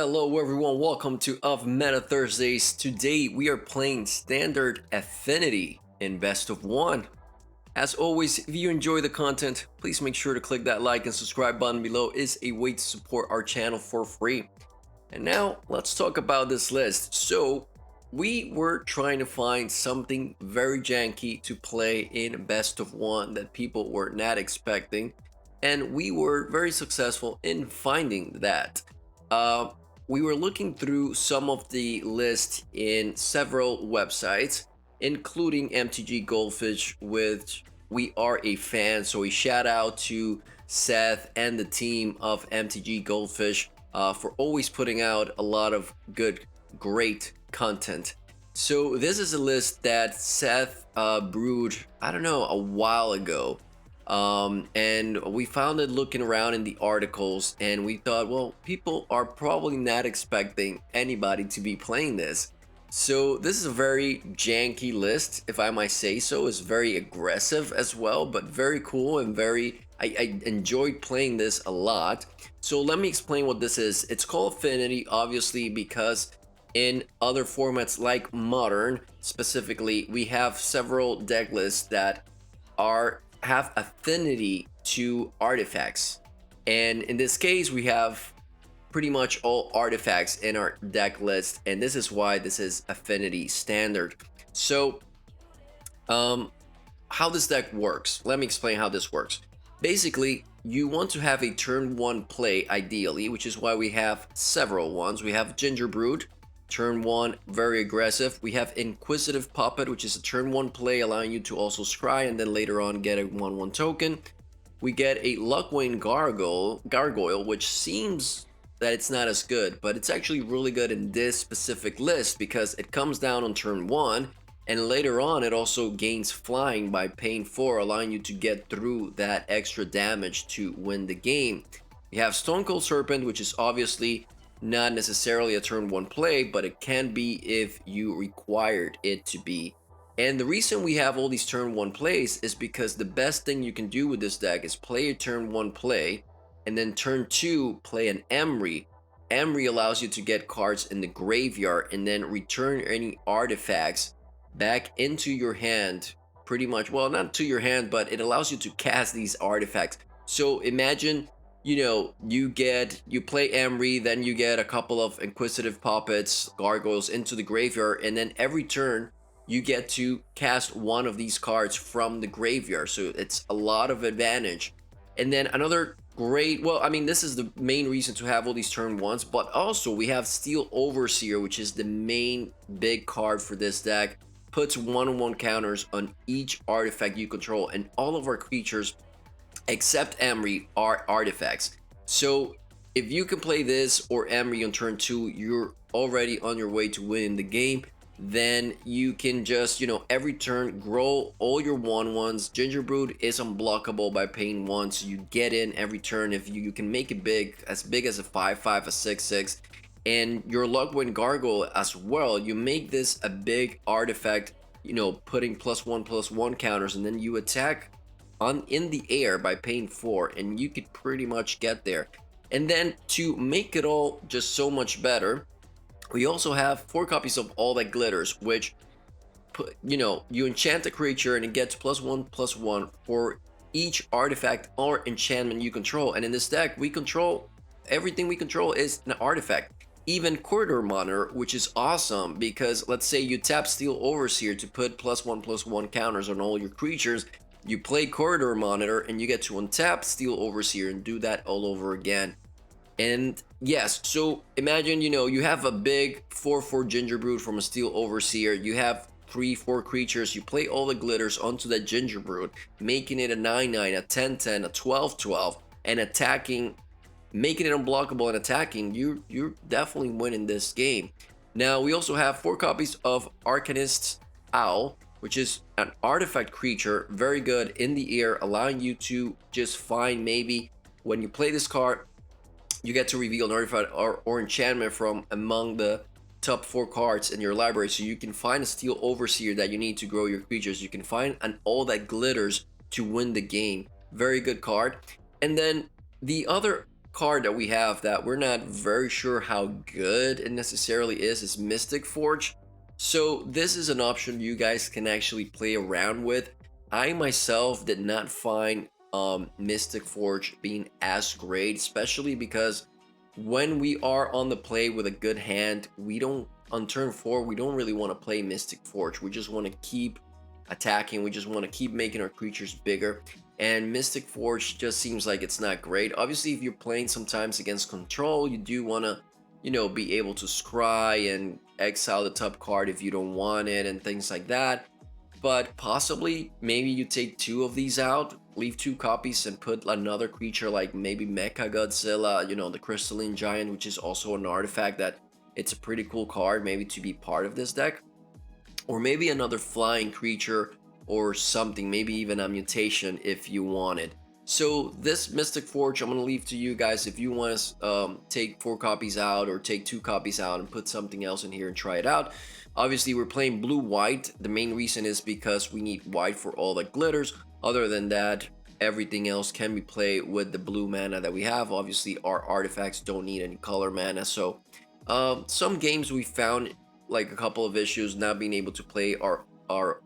Hello everyone, welcome to Of Meta Thursdays. Today we are playing Standard Affinity in Best of 1. As always, if you enjoy the content, please make sure to click that like and subscribe button below. Is a way to support our channel for free. And now let's talk about this list. So we were trying to find something very janky to play in Best of 1 that people were not expecting, and we were very successful in finding that. Uh, we were looking through some of the list in several websites, including MTG Goldfish, which we are a fan. So a shout out to Seth and the team of MTG Goldfish for always putting out a lot of good, great content. So this is a list that Seth brewed, I don't know, a while ago. And we found it looking around in the articles, and we thought, well, people are probably not expecting anybody to be playing this. So this is a very janky list, if I might say so. It's very aggressive as well, but very cool and I enjoyed playing this a lot. So let me explain what this is. It's called Affinity, obviously, because in other formats like Modern, specifically, we have several deck lists that have affinity to artifacts, and in this case we have pretty much all artifacts in our deck list, and this is why this is Affinity Standard. So how this deck works, let me explain how this works. Basically, you want to have a turn 1 play ideally, which is why we have several ones. We have Ginger Brood, turn 1, very aggressive. We have Inquisitive Puppet, which is a turn 1 play, allowing you to also scry and then later on get a 1/1 token. We get a Luckwing Gargoyle, which seems that it's not as good, but it's actually really good in this specific list because it comes down on turn 1, and later on it also gains flying by paying 4, allowing you to get through that extra damage to win the game. We have Stone Cold Serpent, which is obviously not necessarily a turn 1 play, but it can be if you required it to be. And the reason we have all these turn 1 plays is because the best thing you can do with this deck is play a turn 1 play, and then turn 2 play an Emery. Emery allows you to get cards in the graveyard and then return any artifacts back into your hand, pretty much. Well, not to your hand, but it allows you to cast these artifacts. So imagine, you play Emery, then you get a couple of Inquisitive Puppets, Gargoyles into the graveyard, and then every turn you get to cast one of these cards from the graveyard. So it's a lot of advantage. And then another great, well, I mean, this is the main reason to have all these turn 1s, but also we have Steel Overseer, which is the main big card for this deck. Puts 1/1 counters on each artifact you control, and all of our creatures except Emery are artifacts. So if you can play this or Emery on turn 2, you're already on your way to winning the game. Then you can just, every turn grow all your 1/1s. Ginger Brood is unblockable by paying 1, so you get in every turn. If you can make it big as a 5/5, a 6/6, and your Luckwing Gargoyle as well, you make this a big artifact, putting +1/+1 counters, and then you attack in the air by paying 4, and you could pretty much get there. And then to make it all just so much better, we also have 4 copies of All That Glitters, which you enchant a creature and it gets +1/+1 for each artifact or enchantment you control. And in this deck, everything we control is an artifact, even Corridor Monitor, which is awesome because let's say you tap Steel Overseer to put +1/+1 counters on all your creatures. You play Corridor Monitor and you get to untap Steel Overseer and do that all over again. And yes, so imagine, you have a big 4/4 Ginger Brood from a Steel Overseer. You have 3/4 creatures. You play All the Glitters onto that Ginger Brood, making it a 9/9, a 10/10, a 12/12, and attacking, making it unblockable and attacking. You're definitely winning this game. Now, we also have 4 copies of Arcanist's Owl, which is an artifact creature, very good in the air, allowing you to just find, maybe when you play this card, you get to reveal an artifact or enchantment from among the top 4 cards in your library. So you can find a Steel Overseer that you need to grow your creatures. You can find an All That Glitters to win the game. Very good card. And then the other card that we have that we're not very sure how good it necessarily is Mystic Forge. So this is an option you guys can actually play around with. I myself did not find Mystic Forge being as great, especially because when we are on the play with a good hand, we don't, on turn 4, we don't really want to play Mystic Forge. We just want to keep attacking. We just want to keep making our creatures bigger. And Mystic Forge just seems like it's not great. Obviously, if you're playing sometimes against control, you do want to, you know, be able to scry and exile the top card if you don't want it and things like that. But possibly, maybe you take 2 of these out, leave 2 copies, and put another creature like maybe Mecha Godzilla, you know, the Crystalline Giant, which is also an artifact that it's a pretty cool card, maybe to be part of this deck. Or maybe another flying creature or something, maybe even a mutation if you want it. So this Mystic Forge, I'm going to leave to you guys if you want to take 4 copies out or take 2 copies out and put something else in here and try it out. Obviously, we're playing blue-white. The main reason is because we need white for all the glitters. Other than that, everything else can be played with the blue mana that we have. Obviously, our artifacts don't need any color mana. So some games we found like a couple of issues not being able to play our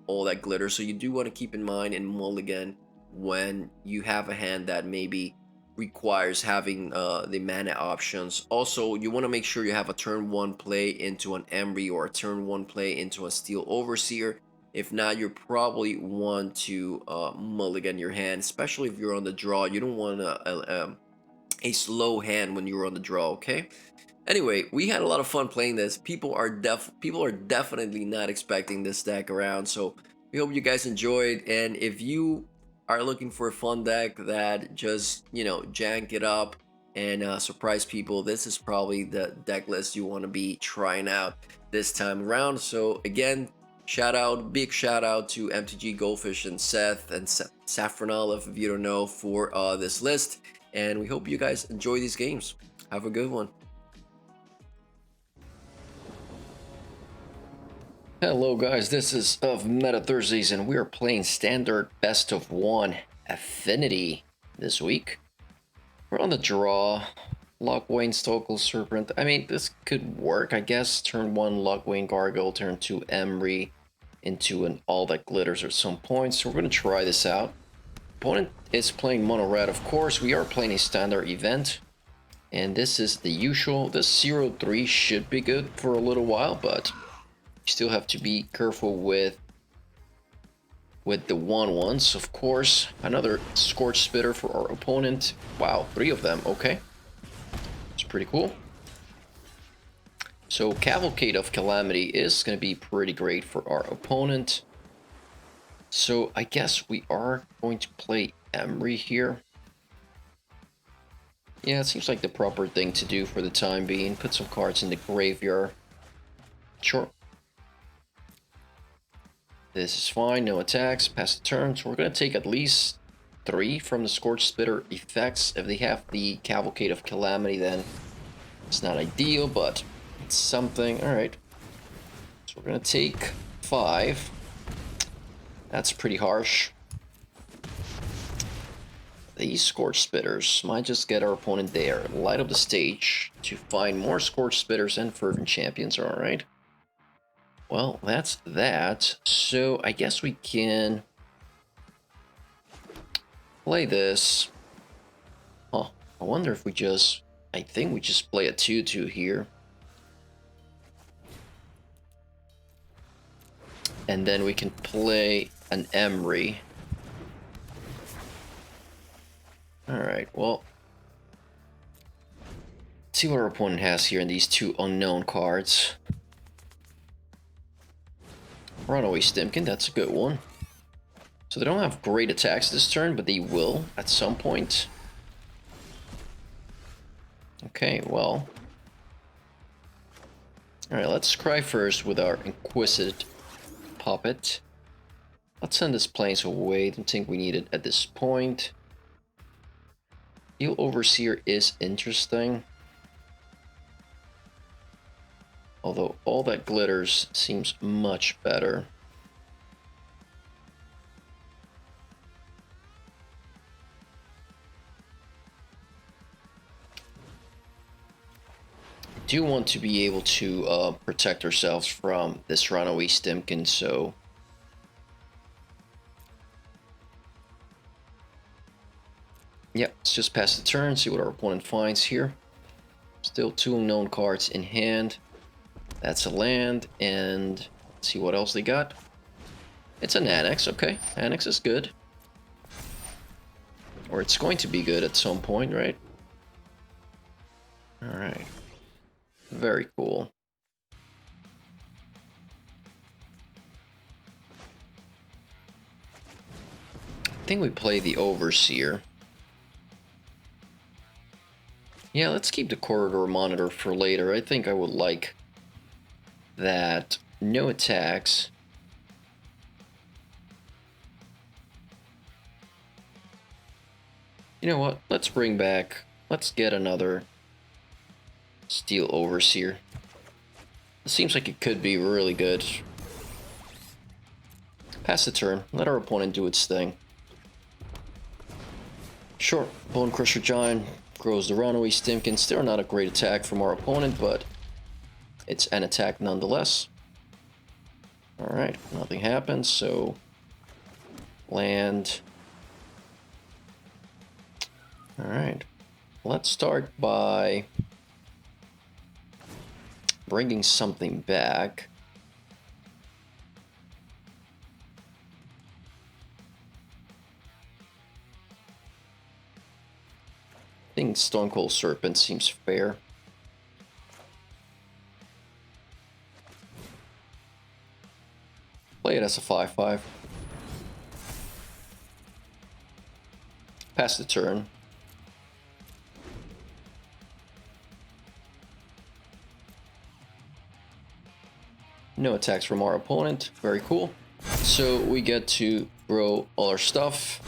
all that glitter. So you do want to keep in mind in mulligan when you have a hand that maybe requires having the mana options. Also, you want to make sure you have a turn 1 play into an Emry or a turn 1 play into a Steel Overseer. If not, you probably want to mulligan your hand, especially if you're on the draw. You don't want a slow hand when you're on the draw, okay? Anyway, we had a lot of fun playing this. People are definitely not expecting this deck around, so we hope you guys enjoyed. And if you are looking for a fun deck that just, you know, jank it up and surprise people, this is probably the deck list you want to be trying out this time around. So again, big shout out to MTG Goldfish and Seth and Saffronol, if you don't know, for this list. And we hope you guys enjoy these games. Have a good one. Hello guys, this is of Meta Thursdays and we are playing standard best of 1 Affinity this week. We're on the draw. Lockwayne, Stokel, Serpent. I mean, this could work, I guess. Turn 1 Lockwayne, Gargoyle, turn 2 Emry into an All That Glitters at some point. So we're going to try this out. Opponent is playing mono red, of course. We are playing a standard event. And this is the usual. The 0-3 should be good for a little while, but you still have to be careful with the 1/1s, of course. Another Scorch Spitter for our opponent. Wow, 3 of them. Okay, it's pretty cool. So Cavalcade of Calamity is going to be pretty great for our opponent. So I guess we are going to play Emry here. Yeah, it seems like the proper thing to do for the time being. Put some cards in the graveyard. Sure. This is fine, no attacks, pass the turn. So we're going to take at least 3 from the Scorch Spitter effects. If they have the Cavalcade of Calamity, then it's not ideal, but it's something. Alright. So we're going to take 5. That's pretty harsh. These Scorch Spitters might just get our opponent there. Light up the stage to find more Scorch Spitters and Fervent Champions, alright. Well, that's that. So I guess we can play this. Huh. I wonder if we just... I think we just play a 2-2 here. And then we can play an Emry. Alright, well... let's see what our opponent has here in these 2 unknown cards. Runaway Stimkin, that's a good one. So they don't have great attacks this turn, but they will at some point. Okay, well. Alright, let's scry first with our Inquisitive Puppet. Let's send this Plains away. Don't think we need it at this point. Steel Overseer is interesting. Although All That Glitters seems much better. do want to be able to protect ourselves from this runaway Stimkin, so... Yep, let's just pass the turn, see what our opponent finds here. Still 2 unknown cards in hand. That's a land, and let's see what else they got. It's an Annex, okay. Annex is good. Or it's going to be good at some point, right? Alright. Very cool. I think we play the Overseer. Yeah, let's keep the Corridor Monitor for later. I think I would like that. No attacks. You know what? Let's bring back... Let's get another Steel Overseer. It seems like it could be really good. Pass the turn. Let our opponent do its thing. Sure, Bone Crusher Giant grows the Runaway Stimkin. Still not a great attack from our opponent, but it's an attack nonetheless. Alright, nothing happens, so... Land. Alright. Let's start by... bringing something back. I think Stone Cold Serpent seems fair. Play it as a 5/5. Pass the turn. No attacks from our opponent. Very cool. So we get to grow all our stuff.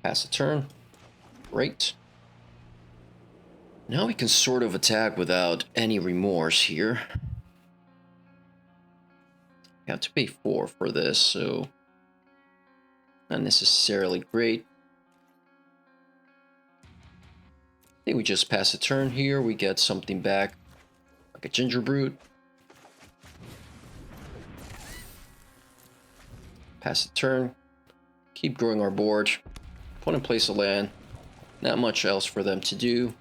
Pass the turn. Great. Now we can sort of attack without any remorse here. We have to pay 4 for this, so not necessarily great. I think we just pass a turn here. We get something back, like a Ginger Brute. Pass the turn. Keep growing our board. Opponent place a land. Not much else for them to do.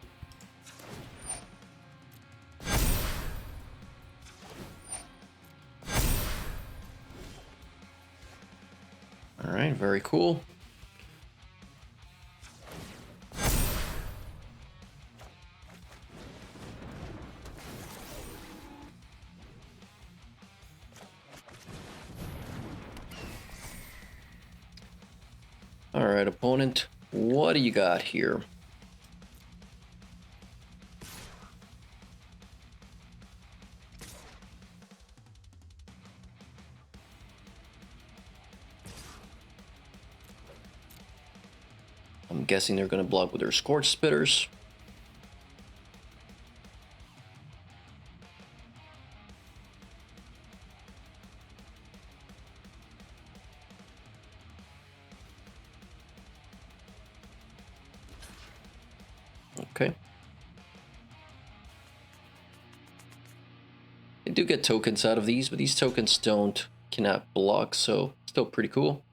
Alright, very cool. Alright, opponent, what do you got here? I'm guessing they're going to block with their Scorch Spitters. Okay. They do get tokens out of these, but these tokens cannot block, so still pretty cool.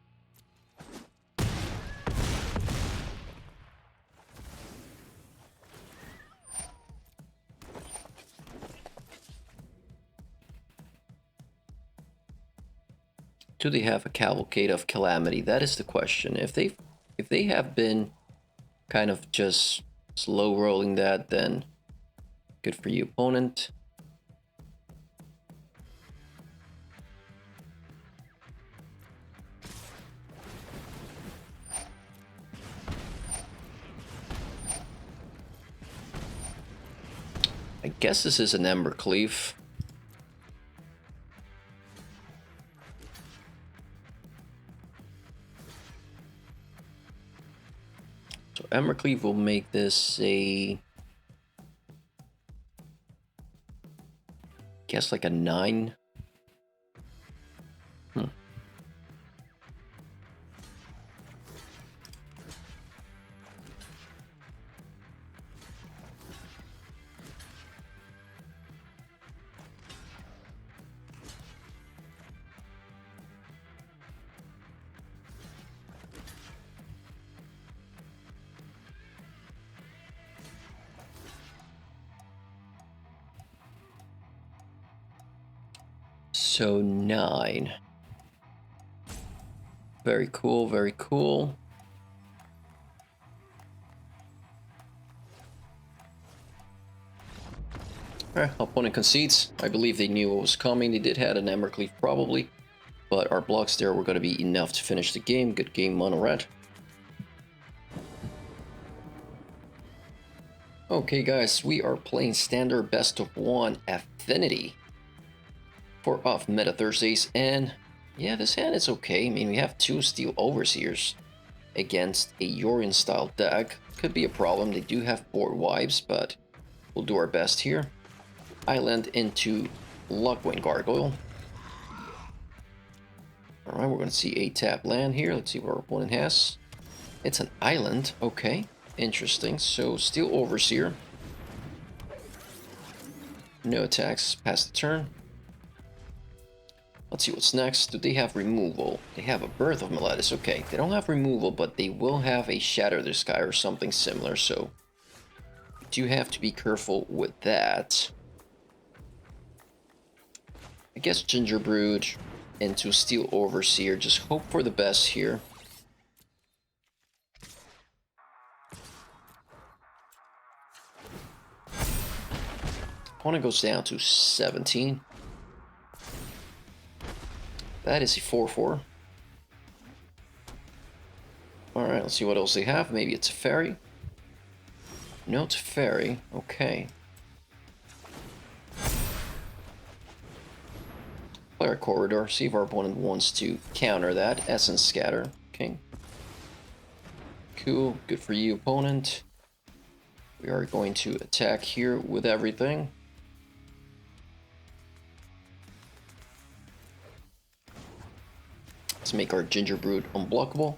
Do they have a Cavalcade of Calamity? That is the question. If they have been kind of just slow rolling that, then good for you, opponent. I guess this is an Embercleave. So Embercleave will make this a... guess like a 9. So 9. Very cool, very cool. Alright, opponent concedes. I believe they knew what was coming. They did have an Embercleave probably, but our blocks there were going to be enough to finish the game. Good game, mono red. Okay guys, we are playing standard best of 1 Affinity for off meta Thursdays, and yeah, this hand is okay. I mean, we have 2 Steel Overseers against a Yorion style deck. Could be a problem. They do have board wipes, but we'll do our best here. Island into Luckwind Gargoyle. Alright, we're going to see a tap land here. Let's see what our opponent has. It's an island. Okay, interesting. So, Steel Overseer. No attacks. Pass the turn. Let's see what's next. Do they have removal? They have a Birth of Meletis. Okay, they don't have removal, but they will have a Shatter the Sky or something similar. So, you do have to be careful with that. I guess Gingerbread into Steel Overseer. Just hope for the best here. Opponent goes down to 17. That is a 4-4. Alright, let's see what else they have. Maybe it's a fairy. No, it's a fairy. Okay. Play our corridor. See if our opponent wants to counter that. Essence Scatter. Okay. Cool. Good for you, opponent. We are going to attack here with everything. Let's make our Gingerbread unblockable.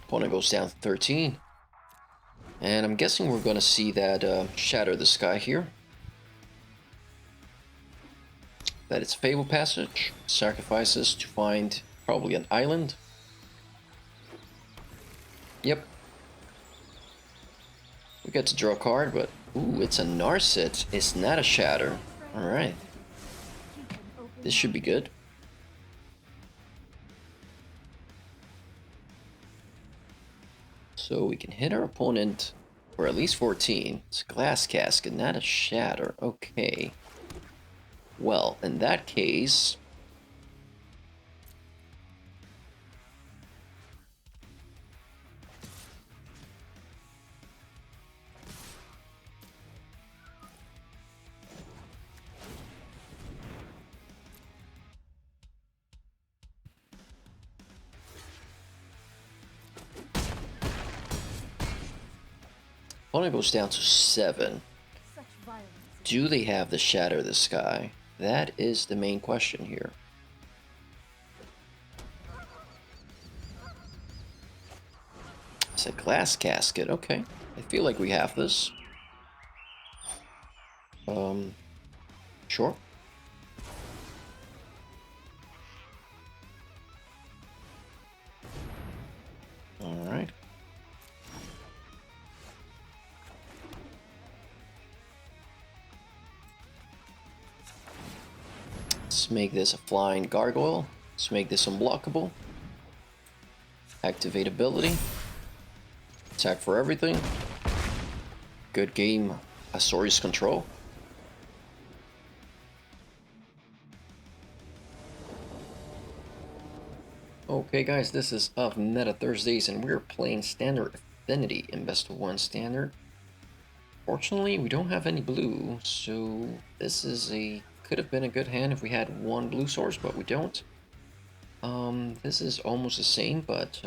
Opponent goes down to 13. And I'm guessing we're going to see that Shatter the Sky here. That it's Fable Passage. Sacrifices to find probably an island. Yep. We get to draw a card, but ooh, it's a Narset. It's not a Shatter. Alright. This should be good. So we can hit our opponent for at least 14. It's a Glass Casket, not a Shatter. Okay. Well, in that case... opponent goes down to 7. Do they have the Shatter the Sky? That is the main question here. It's a Glass Casket. Okay. I feel like we have this. Sure. Alright. Let's make this a flying gargoyle. Let's make this unblockable. Activate ability. Attack for everything. Good game, Azorius control. Okay guys, this is Of Meta Thursdays and we're playing standard Affinity in best of 1 standard. Fortunately, we don't have any blue, so this is could have been a good hand if we had 1 blue source, but we don't. This is almost the same, but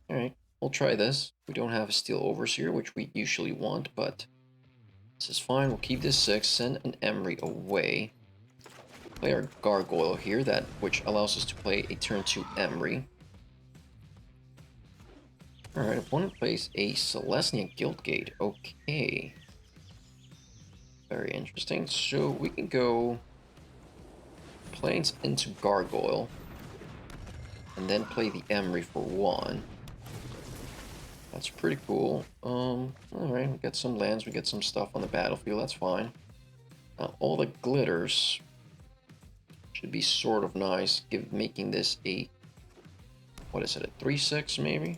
alright, we'll try this. We don't have a Steel Overseer, which we usually want, but this is fine. We'll keep this 6, send an Emery away. Play our Gargoyle here, which allows us to play a turn 2 Emery. Alright, opponent plays a Celestia Guildgate. Okay. Very interesting. So we can go Plains into Gargoyle. And then play the Emery for 1. That's pretty cool. Alright, we get some lands, we get some stuff on the battlefield, that's fine. Now, all the glitters should be sort of nice, making this a, what is it, a 3/6 maybe?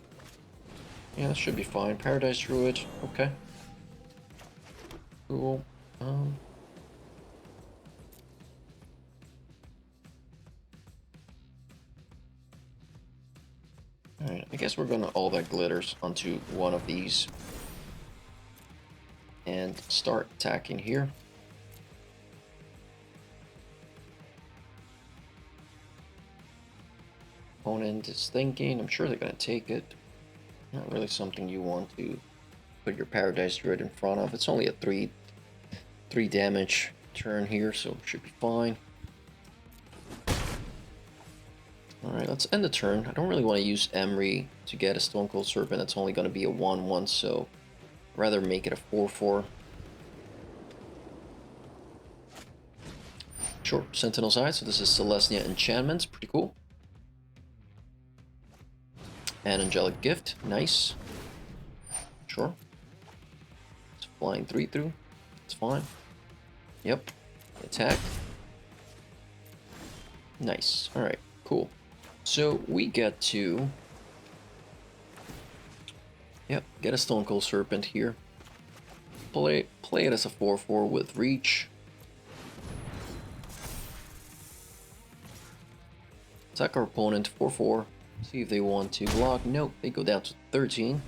Yeah, that should be fine. Paradise Druid, okay. Cool. Alright, I guess we're gonna all that glitters onto one of these. And start attacking here. Opponent is thinking, I'm sure they're gonna take it. Not really something you want to put your Paradise Druid in front of. It's only a 3 damage turn here, so it should be fine. Alright, let's end the turn. I don't really want to use Emery to get a Stone Cold Serpent. It's only going to be a 1/1, so I'd rather make it a 4/4. Sure, Sentinel's Eye, so this is Celestia Enchantments, pretty cool. And Angelic Gift, nice. Sure. It's flying 3/3, it's fine. Yep, attack. Nice, alright, cool. So we get to, yep, get a Stone Cold Serpent here. Play it as a 4/4 with reach. Attack our opponent 4/4. See if they want to block. Nope, they go down to 13.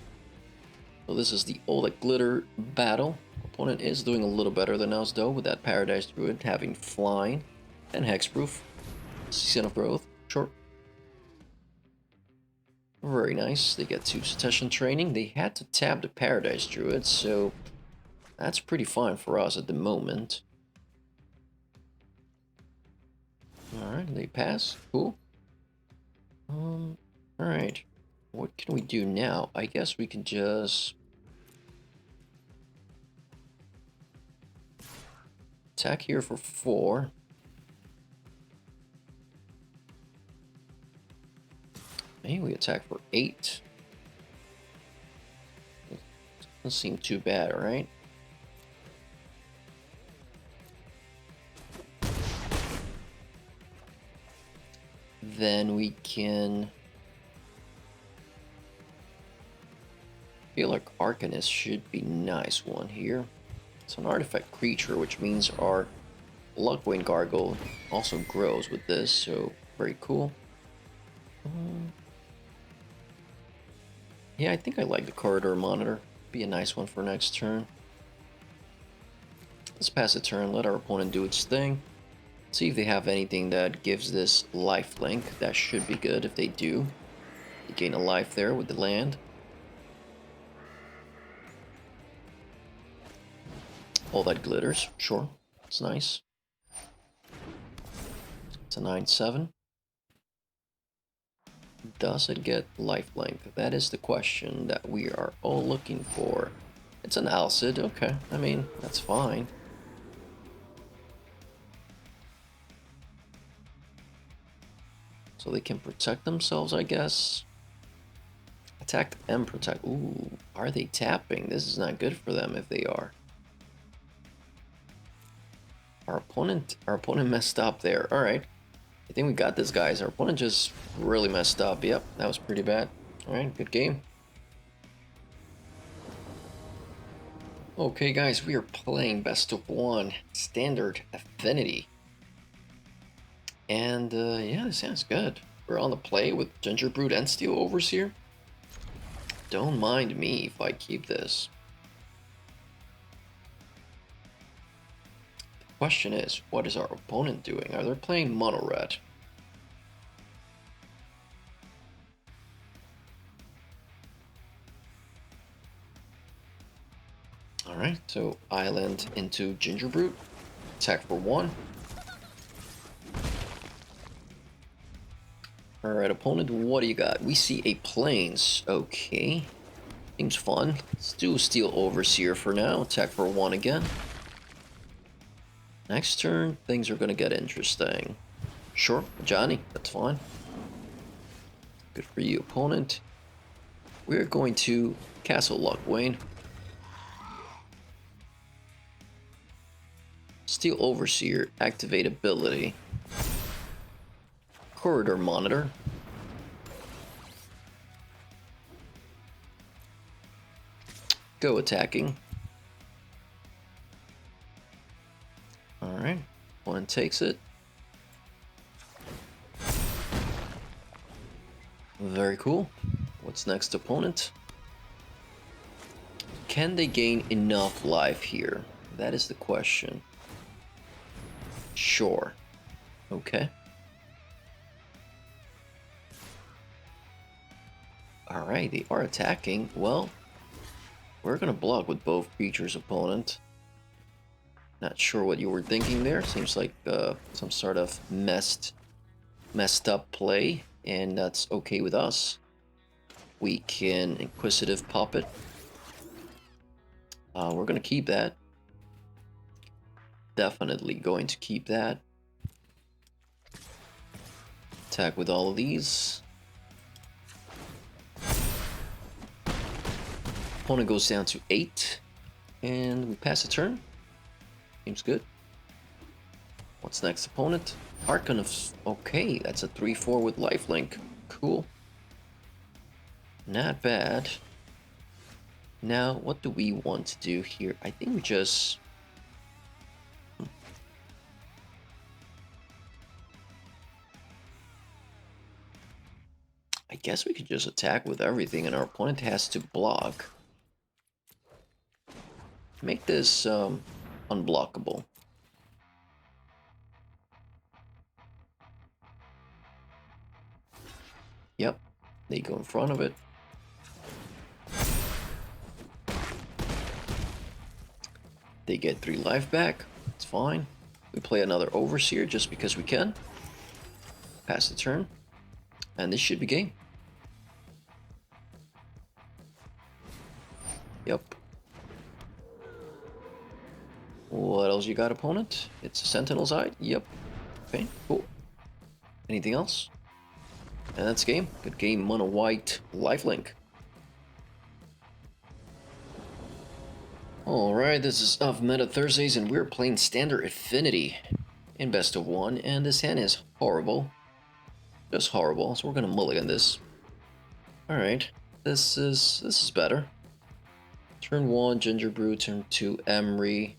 So this is the all that glitter battle. Opponent is doing a little better than us though, with that Paradise Druid having flying and hexproof. Season of Growth, sure. Very nice. They get 2 Succession Training. They had to tap the Paradise Druid, so that's pretty fine for us at the moment. Alright, they pass. Cool. Alright. What can we do now? I guess we can just attack here for 4. Maybe we attack for 8. Doesn't seem too bad, right? Then we can... I feel like Arcanist should be nice one here. It's an artifact creature, which means our Luckwing Gargoyle also grows with this, so very cool. Yeah, I think I like the Corridor Monitor. Be a nice one for next turn. Let's pass the turn, let our opponent do its thing. See if they have anything that gives this lifelink. That should be good if they do. You gain a life there with the land. All that glitters, sure. It's nice. It's a 9/7. Does it get lifelink? That is the question that we are all looking for. It's an Alcid, okay. I mean, that's fine. So they can protect themselves, I guess. Attack and protect. Ooh, are they tapping? This is not good for them if they are. Our opponent messed up there. Alright. I think we got this, guys. Our opponent just really messed up. Yep, that was pretty bad. Alright, good game. Okay, guys, we are playing best of 1 standard Affinity. And yeah, this sounds good. We're on the play with Gingerbread and Steel Overseer. Don't mind me if I keep this. The question is, what is our opponent doing? Are they playing mono red? Alright, so Island into Gingerbread. Attack for 1. Alright, opponent, what do you got? We see a Plains. Okay. Seems fun. Let's do Steel Overseer for now. Attack for 1 again. Next turn, things are gonna get interesting. Sure, Johnny, that's fine. Good for you, opponent. we're going to Castle Lock, Wayne. Steel Overseer, activate ability. Corridor Monitor. Go attacking. Alright, one takes it. Very cool. What's next, opponent? Can they gain enough life here? That is the question. Sure. Okay. Alright, they are attacking. Well, we're gonna block with both creatures, opponent. Not sure what you were thinking there. Seems like some sort of messed up play, and that's okay with us. We can Inquisitive Puppet. We're gonna keep that. Definitely going to keep that. Attack with all of these. Opponent goes down to 8, and we pass the turn. Seems good. What's next, opponent? Archon of... Okay, that's a 3/4 with lifelink. Cool. Not bad. Now, what do we want to do here? I think we just... I guess we could just attack with everything, and our opponent has to block. Make this unblockable. Yep, they go in front of it. They get 3 life back. It's fine. We play another Overseer just because we can. Pass the turn. And this should be game. Yep. What else you got, opponent? It's a Sentinel's Eye? Yep. Okay, cool. Anything else? And that's game. Good game, mono white, lifelink. Alright, this is Of Meta Thursdays, and we're playing Standard Affinity in best of 1, and this hand is horrible. Just horrible, so we're gonna mulligan this. Alright, this is better. Turn 1, Ginger Brew, turn 2, Emery.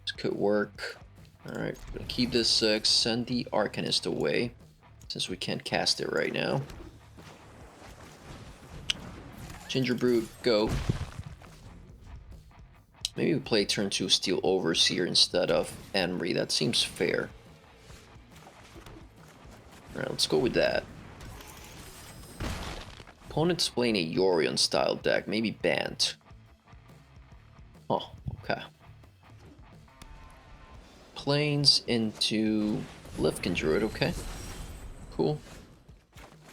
This could work. Alright, we're gonna keep this 6, send the Arcanist away, since we can't cast it right now. Ginger Brew, go. Maybe we play turn 2 Steel Overseer instead of Emery. That seems fair. Alright, let's go with that. Opponent's playing a Yorion style deck, maybe Bant. Oh, okay. Planes into Lifkin Druid, okay. Cool.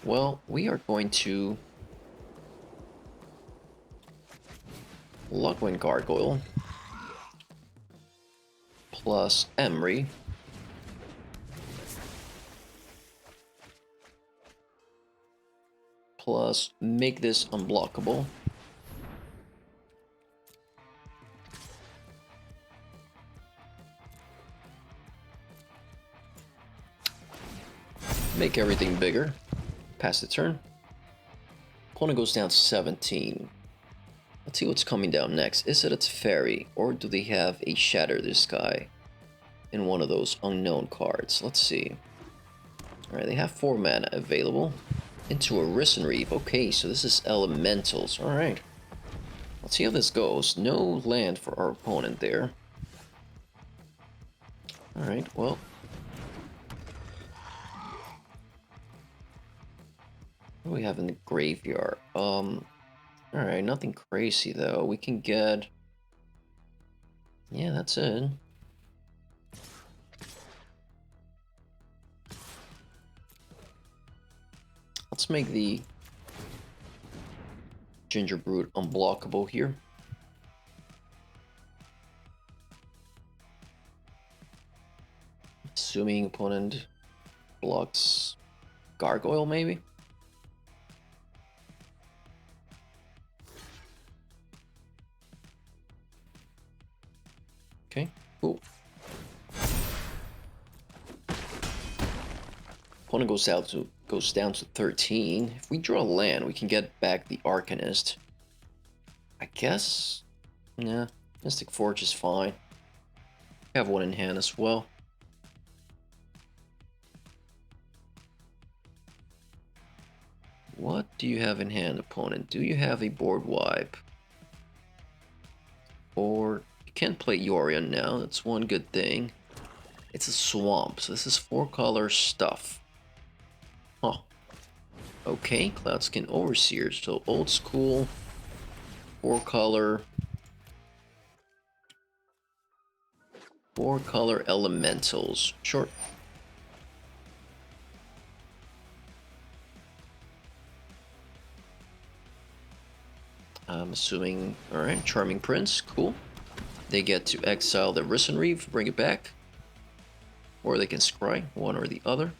Well, we are going to Lockwind Gargoyle plus Emery plus make this unblockable. Make everything bigger. Pass the turn. Opponent goes down 17. Let's see what's coming down next. Is it a Teferi, or do they have a Shatter the Sky in one of those unknown cards? Let's see. Alright, they have 4 mana available. Into a Risen Reef. Okay, so this is Elementals. Alright. Let's see how this goes. No land for our opponent there. Alright, well. What do we have in the graveyard? Alright, nothing crazy though. We can get... Yeah, that's it. Let's make the Ginger Brood unblockable here. Assuming opponent blocks Gargoyle, maybe? Okay, cool. Opponent goes down to 13. If we draw land, we can get back the Arcanist. I guess. Yeah, Mystic Forge is fine. I have one in hand as well. What do you have in hand, opponent? Do you have a board wipe? Or you can't play Yorion now. That's one good thing. It's a swamp, so this is 4-color stuff. Huh. Okay, Cloudskin Overseer, so old school, 4-color, 4-color elementals. Sure. I'm assuming, alright, Charming Prince, cool. They get to exile the Risen Reeve, bring it back. Or they can scry, one or the other.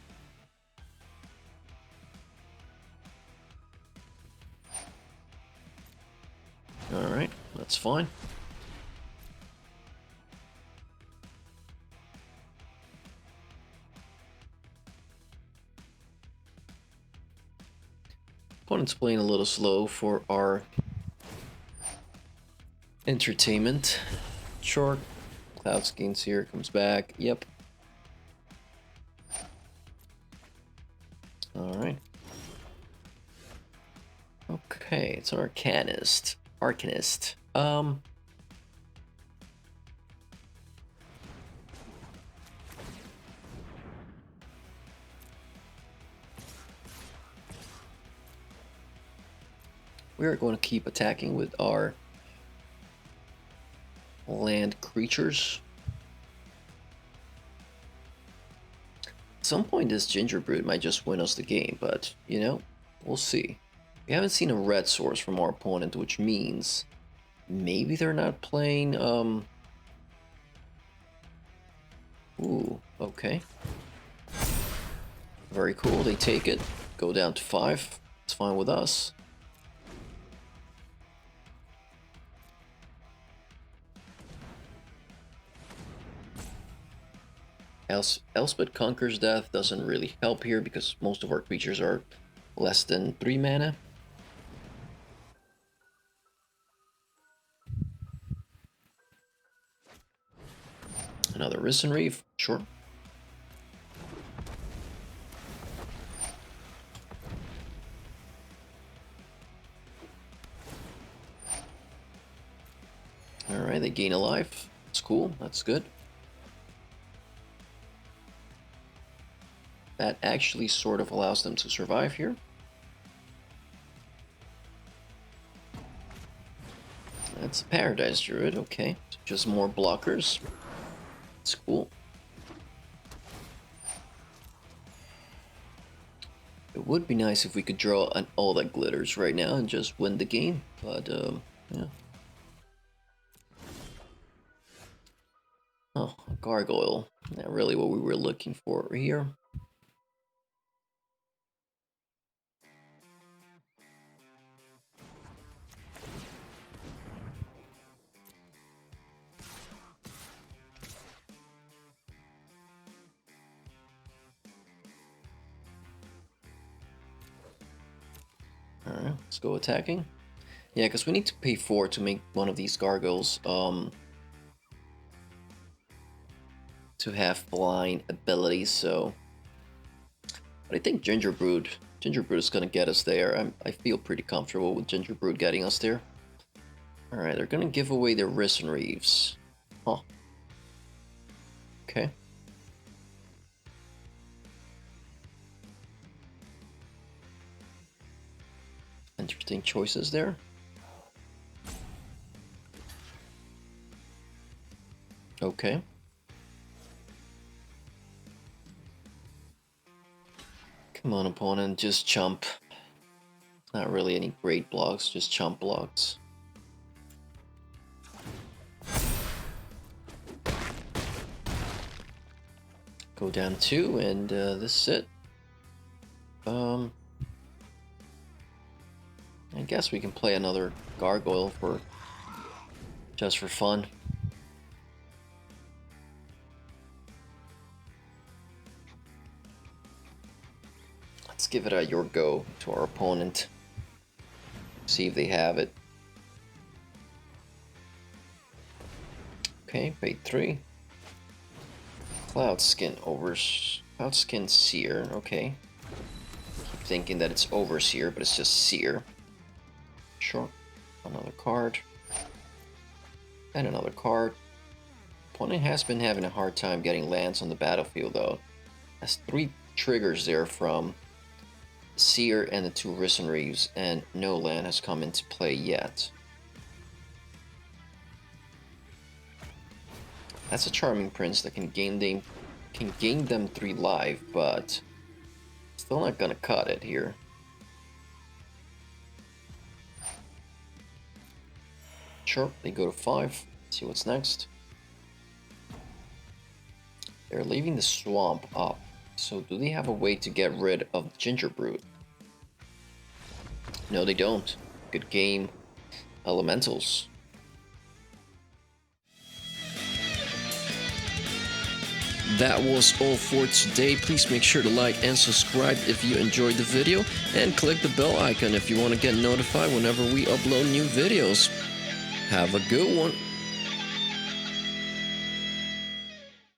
Alright, that's fine. Opponent's playing a little slow for our entertainment. Sure. Cloudskin's here, comes back. Yep. Alright. Okay, it's an Arcanist. Arcanist. We are going to keep attacking with our land creatures. At some point this Gingerbread might just win us the game, but, you know, we'll see. We haven't seen a red source from our opponent, which means maybe they're not playing, Ooh, okay. Very cool, they take it. Go down to 5. It's fine with us. Elspeth Conquers Death doesn't really help here because most of our creatures are less than 3 mana. Another Risen Reeve, sure. Alright, they gain a life. That's cool, that's good. That actually sort of allows them to survive here. That's a Paradise Druid, okay. So just more blockers. It's cool. It would be nice if we could draw an all that glitters right now and just win the game, but yeah. Oh, Gargoyle. Not really what we were looking for here. Alright, let's go attacking. Yeah, because we need to pay 4 to make one of these gargoyles to have blind abilities, so... But I think Gingerbread is gonna get us there. I feel pretty comfortable with Gingerbread getting us there. Alright, they're gonna give away their Risen Reeves. Huh. Okay. Interesting choices there. Okay. Come on, opponent, just chump. Not really any great blocks, just chump blocks. Go down 2, and this is it. I guess we can play another gargoyle just for fun. give it a your go to our opponent. See if they have it. Okay, paid 3. Cloudskin Seer, okay. Keep thinking that it's Overseer, but it's just Seer. Sure. Another card. And another card. Opponent has been having a hard time getting lands on the battlefield though. Has 3 triggers there from Seer and the 2 Risen Reaves, and no land has come into play yet. That's a Charming Prince that can gain them 3 life, but still not gonna cut it here. Sure, they go to 5. See what's next. They're leaving the swamp up. So do they have a way to get rid of Gingerbread? No, they don't. Good game. Elementals. That was all for today. Please make sure to like and subscribe if you enjoyed the video, and click the bell icon if you want to get notified whenever we upload new videos. Have a good one.